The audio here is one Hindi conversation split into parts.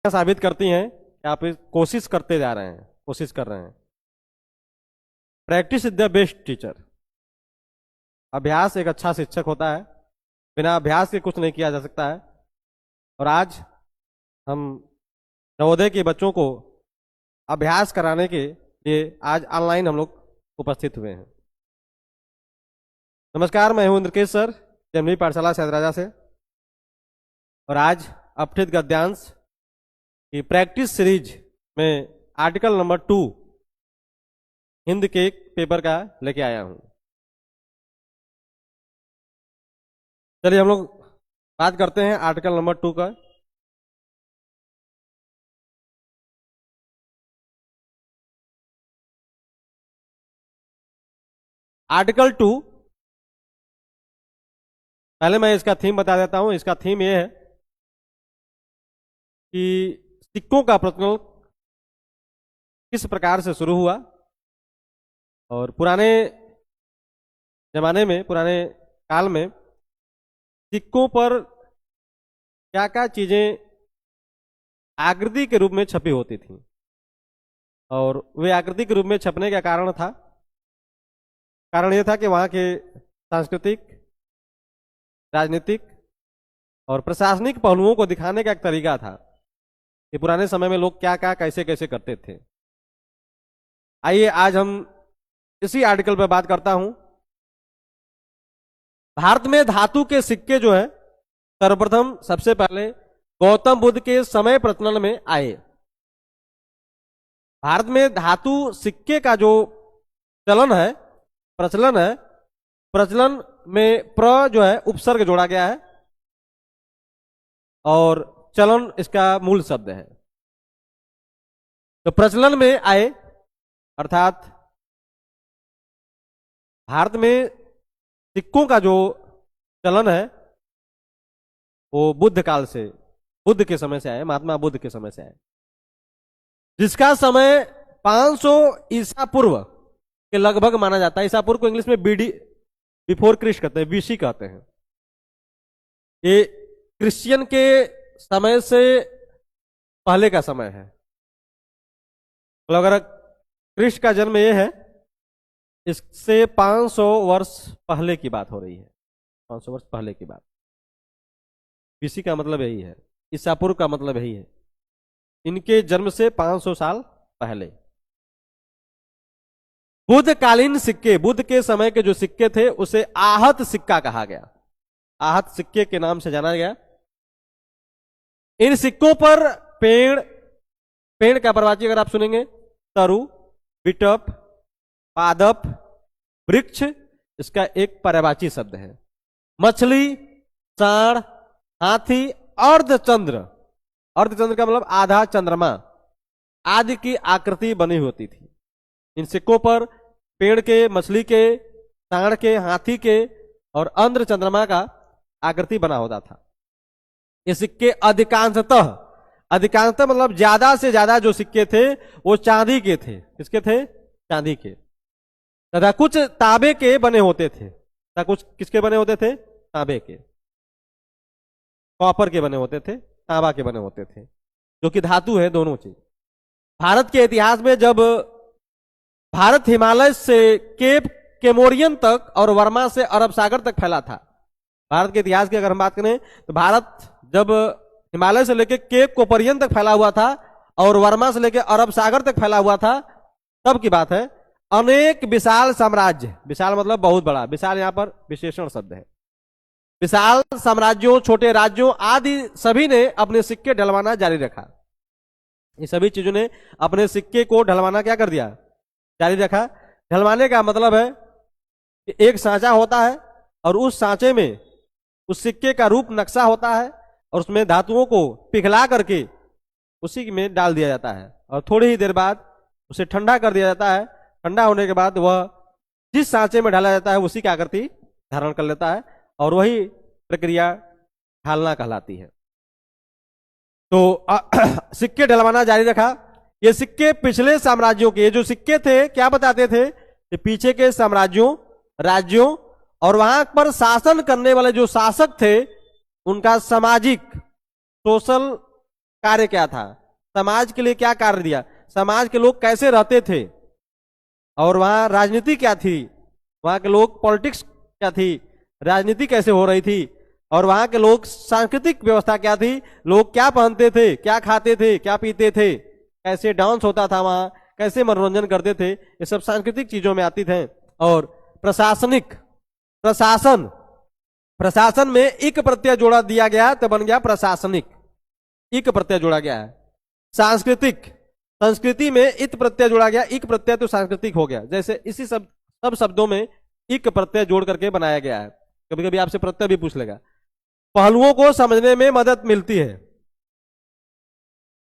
साबित करती हैं कि आप कोशिश करते जा रहे हैं, कोशिश कर रहे हैं। Practice is the best teacher. अभ्यास एक अच्छा शिक्षक होता है, बिना अभ्यास के कुछ नहीं किया जा सकता है। और आज हम नवोदय के बच्चों को अभ्यास कराने के लिए आज ऑनलाइन हम लोग उपस्थित हुए हैं। नमस्कार, मैं हूं इंद्रकेश सर, जमनी पाठशाला सैदराजा से। और आज अपठित गद्यांश की प्रैक्टिस सीरीज में आर्टिकल नंबर 2 हिंद के पेपर का लेके आया हूं। चलिए हम लोग बात करते हैं आर्टिकल नंबर 2 का। आर्टिकल 2, पहले मैं इसका थीम बता देता हूं। इसका थीम यह है कि सिक्कों का प्रचलन किस प्रकार से शुरू हुआ और पुराने जमाने में, पुराने काल में सिक्कों पर क्या क्या चीजें आकृति के रूप में छपी होती थी और वे आकृति के रूप में छपने का कारण यह था कि वहां के सांस्कृतिक, राजनीतिक और प्रशासनिक पहलुओं को दिखाने का एक तरीका था कि पुराने समय में लोग क्या क्या कैसे कैसे करते थे। आइए आज हम इसी आर्टिकल पर बात करता हूं। भारत में धातु के सिक्के जो है सर्वप्रथम सबसे पहले गौतम बुद्ध के समय प्रचलन में आए। भारत में धातु सिक्के का जो प्रचलन में प्र जो है उपसर्ग जोड़ा गया है और चलन इसका मूल शब्द है। तो प्रचलन में आए अर्थात भारत में सिक्कों का जो चलन है वो बुद्ध काल से, बुद्ध के समय से आए, महात्मा बुद्ध के समय से आए, जिसका समय 500 ईसा पूर्व के लगभग माना जाता है। ईसा पूर्व को इंग्लिश में बीडी, बिफोर क्रिस्ट कहते हैं, बीसी कहते हैं। ये क्रिश्चियन के समय से पहले का समय है। मतलब अगर क्रिस्ट का जन्म ये है, इससे 500 वर्ष पहले की बात हो रही है। 500 वर्ष पहले की बात। बीसी का मतलब यही है, ईसा पूर्व का मतलब यही है, इनके जन्म से 500 साल पहले। बुद्धकालीन सिक्के, बुद्ध के समय के जो सिक्के थे उसे आहत सिक्का कहा गया, आहत सिक्के के नाम से जाना गया। इन सिक्कों पर पेड़ का प्रवाची अगर आप सुनेंगे, तरु, बिटप, पादप, वृक्ष, इसका एक पर्यायवाची शब्द है। मछली, सांड, हाथी, अर्धचंद्र, अर्धचंद्र का मतलब आधा चंद्रमा आदि की आकृति बनी होती थी। इन सिक्कों पर पेड़ के, मछली के, सांड के, हाथी के और अर्ध चंद्रमा का आकृति बना होता था। ये सिक्के अधिकांशतः मतलब ज्यादा से ज्यादा जो सिक्के थे वो चांदी के थे। किसके थे? चांदी के। तथा कुछ तांबे के बने होते थे, तथा कुछ किसके बने होते थे? तांबे के, कॉपर के बने होते थे, तांबा के बने होते थे, जो कि धातु है, दोनों चीज। भारत के इतिहास में जब भारत हिमालय से केप केमोरियन तक और वर्मा से अरब सागर तक फैला था। भारत के इतिहास की अगर हम बात करें तो भारत जब हिमालय से लेकर केप कोपरियन तक फैला हुआ था और वर्मा से लेकर अरब सागर तक फैला हुआ था, तब की बात है। अनेक विशाल साम्राज्य, विशाल मतलब बहुत बड़ा, विशाल यहां पर विशेषण शब्द है, विशाल साम्राज्यों, छोटे राज्यों आदि सभी ने अपने सिक्के ढलवाना जारी रखा। ये सभी चीजों ने अपने सिक्के को ढलवाना क्या कर दिया? जारी रखा। ढलवाने का मतलब है कि एक सांचा होता है और उस सांचे में उस सिक्के का रूप नक्शा होता है और उसमें धातुओं को पिघला करके उसी में डाल दिया जाता है और थोड़ी ही देर बाद उसे ठंडा कर दिया जाता है। ठंडा होने के बाद वह जिस सांचे में ढाला जाता है उसी की आकृति धारण कर लेता है और वही प्रक्रिया ढालना कहलाती है। तो सिक्के ढलवाना जारी रखा। ये सिक्के पिछले साम्राज्यों के, जो सिक्के थे क्या बताते थे कि पीछे के साम्राज्यों, राज्यों और वहां पर शासन करने वाले जो शासक थे उनका सामाजिक, सोशल कार्य क्या था, समाज के लिए क्या कार्य दिया, समाज के लोग कैसे रहते थे, और वहां राजनीति क्या थी, वहां के लोग पॉलिटिक्स क्या थी, राजनीति कैसे हो रही थी, और वहां के लोग सांस्कृतिक व्यवस्था क्या थी, लोग क्या पहनते थे, क्या खाते थे, क्या पीते थे, कैसे डांस होता था वहां, कैसे मनोरंजन करते थे, ये सब सांस्कृतिक चीजों में आती थे। और प्रशासनिक, प्रशासन, प्रशासन में इक प्रत्यय जोड़ा दिया गया तो बन गया प्रशासनिक, इक प्रत्यय जोड़ा गया है। सांस्कृतिक, संस्कृति में इत प्रत्यय जोड़ा गया, इक प्रत्यय तो सांस्कृतिक हो गया। जैसे इसी सब शब्दों में इक प्रत्यय जोड़ करके बनाया गया है। कभी कभी आपसे प्रत्यय भी पूछ लेगा। पहलुओं को समझने में मदद मिलती है।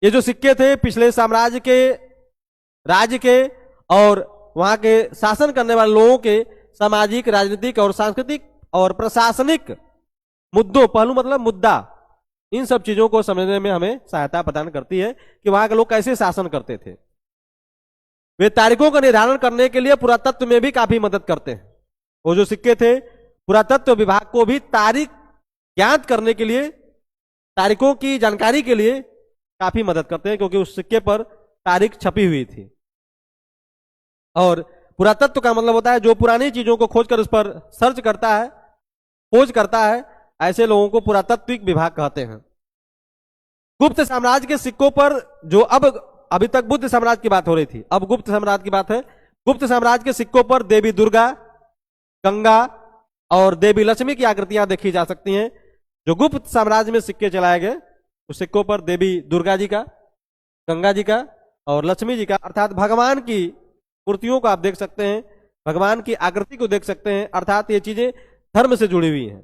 ये जो सिक्के थे पिछले साम्राज्य के, राज्य के और वहां के शासन करने वाले लोगों के सामाजिक, राजनीतिक और सांस्कृतिक और प्रशासनिक मुद्दों, पहलू मतलब मुद्दा, इन सब चीजों को समझने में हमें सहायता प्रदान करती है कि वहां के लोग कैसे शासन करते थे। वे तारीखों का निर्धारण करने के लिए पुरातत्व में भी काफी मदद करते हैं। वो जो सिक्के थे, पुरातत्व विभाग को भी तारीख ज्ञात करने के लिए, तारीखों की जानकारी के लिए काफी मदद करते हैं, क्योंकि उस सिक्के पर तारीख छपी हुई थी। और पुरातत्व का मतलब होता है जो पुरानी चीजों को खोजकर उस पर सर्च करता है, खोज करता है, ऐसे लोगों को पुरातत्विक विभाग कहते हैं। गुप्त साम्राज्य के सिक्कों पर जो अभी तक बुद्ध साम्राज्य की बात हो रही थी, अब गुप्त साम्राज्य की बात है। गुप्त साम्राज्य के सिक्कों पर देवी दुर्गा, गंगा और देवी लक्ष्मी की आकृतियां देखी जा सकती हैं। जो गुप्त साम्राज्य में सिक्के चलाए गए उस सिक्कों पर देवी दुर्गा जी का, गंगा जी का और लक्ष्मी जी का, अर्थात भगवान की मूर्तियों को आप देख सकते हैं, भगवान की आकृति को देख सकते हैं, अर्थात ये चीजें धर्म से जुड़ी हुई हैं।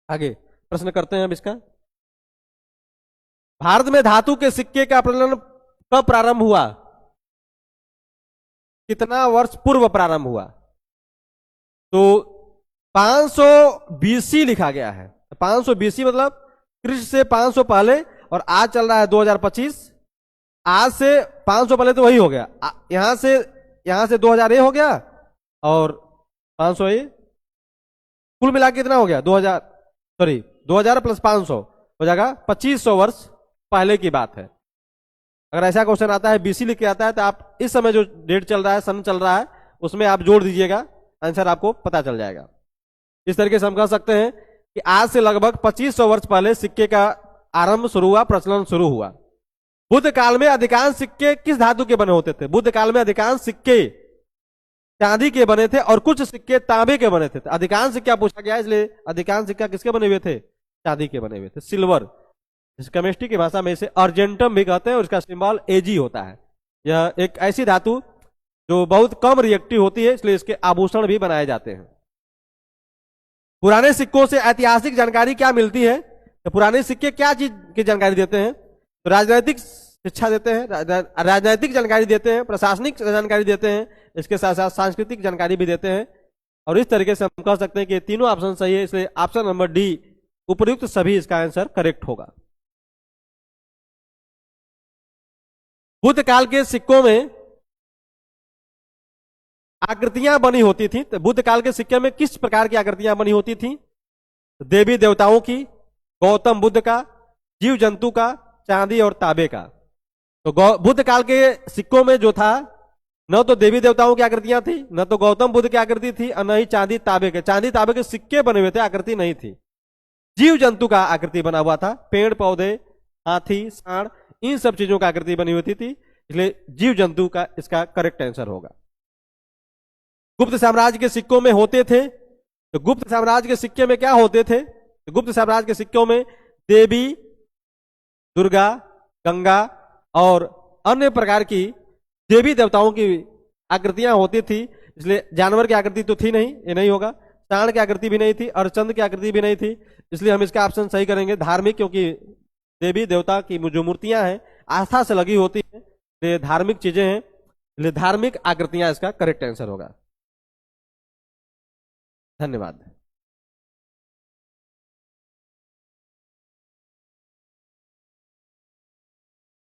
आगे प्रश्न करते हैं अब इसका। भारत में धातु के सिक्के का प्रचलन कब प्रारंभ हुआ, कितना वर्ष पूर्व प्रारंभ हुआ? तो 500 बीसी लिखा गया है। 500 बीसी मतलब कृष्ण से 500 पहले, और आज चल रहा है 2025। आज से 500 पहले तो वही हो गया, यहां से 2000 ये हो गया और 500 ये, कुल मिला के कितना हो गया? 2000 प्लस 500 हो जाएगा 2500 वर्ष पहले की बात है। अगर ऐसा क्वेश्चन आता है, बीसी लिख के आता है, तो आप इस समय जो डेट चल रहा है, सन चल रहा है, उसमें आप जोड़ दीजिएगा, आंसर आपको पता चल जाएगा। इस तरीके से हम कह सकते हैं कि आज से लगभग 2500 वर्ष पहले सिक्के का आरंभ शुरू हुआ, प्रचलन शुरू हुआ। बुद्ध काल में अधिकांश सिक्के किस धातु के बने होते थे? बुद्ध काल में अधिकांश सिक्के चांदी के बने थे और कुछ सिक्के तांबे के बने थे। अधिकांश सिक्का पूछा गया, इसलिए अधिकांश सिक्का किसके बने हुए थे? चांदी के बने हुए थे। सिल्वर, केमिस्ट्री की भाषा में इसे अर्जेंटम भी कहते हैं और इसका सिंबल एजी होता है। यह एक ऐसी धातु जो बहुत कम रिएक्टिव होती है, इसलिए इसके आभूषण भी बनाए जाते हैं। पुराने सिक्कों से ऐतिहासिक जानकारी क्या मिलती है? तो पुराने सिक्के क्या चीज की जानकारी देते हैं? तो राजनीतिक शिक्षा देते हैं, राजनीतिक जानकारी देते हैं, प्रशासनिक जानकारी देते हैं, इसके साथ साथ सांस्कृतिक जानकारी भी देते हैं। और इस तरीके से हम कह सकते हैं कि तीनों ऑप्शन सही है, इसलिए ऑप्शन नंबर डी उपयुक्त सभी इसका आंसर करेक्ट होगा। बुद्ध काल के सिक्कों में आकृतियां बनी होती थी। तो बुद्ध काल के सिक्के में किस प्रकार की आकृतियां बनी होती थी? देवी देवताओं की, गौतम बुद्ध का, जीव जंतु का, चांदी और तांबे का। तो बुद्ध काल के सिक्कों में जो था, न तो देवी देवताओं की आकृतियां थी, न तो गौतम बुद्ध की आकृति थी, और न ही चांदी तांबे के सिक्के बने हुए थे, आकृति नहीं थी। जीव जंतु का आकृति बना हुआ था, पेड़ पौधे, हाथी, सांड, इन सब चीजों का आकृति बनी हुई थी, इसलिए जीव जंतु का इसका करेक्ट आंसर होगा। गुप्त साम्राज्य के सिक्कों में होते थे, तो गुप्त साम्राज्य के सिक्के में क्या होते थे? तो गुप्त साम्राज्य के सिक्कों में देवी दुर्गा, गंगा और अन्य प्रकार की देवी देवताओं की आकृतियां होती थी। इसलिए जानवर की आकृति तो थी नहीं, ये नहीं होगा। सांड की आकृति भी नहीं थी और चंद्र की आकृति भी नहीं थी, इसलिए हम इसका ऑप्शन सही करेंगे धार्मिक, क्योंकि देवी देवता की जो मूर्तियां हैं आस्था से लगी होती है, ये धार्मिक चीजें हैं, इसलिए धार्मिक आकृतियां इसका करेक्ट आंसर होगा। धन्यवाद।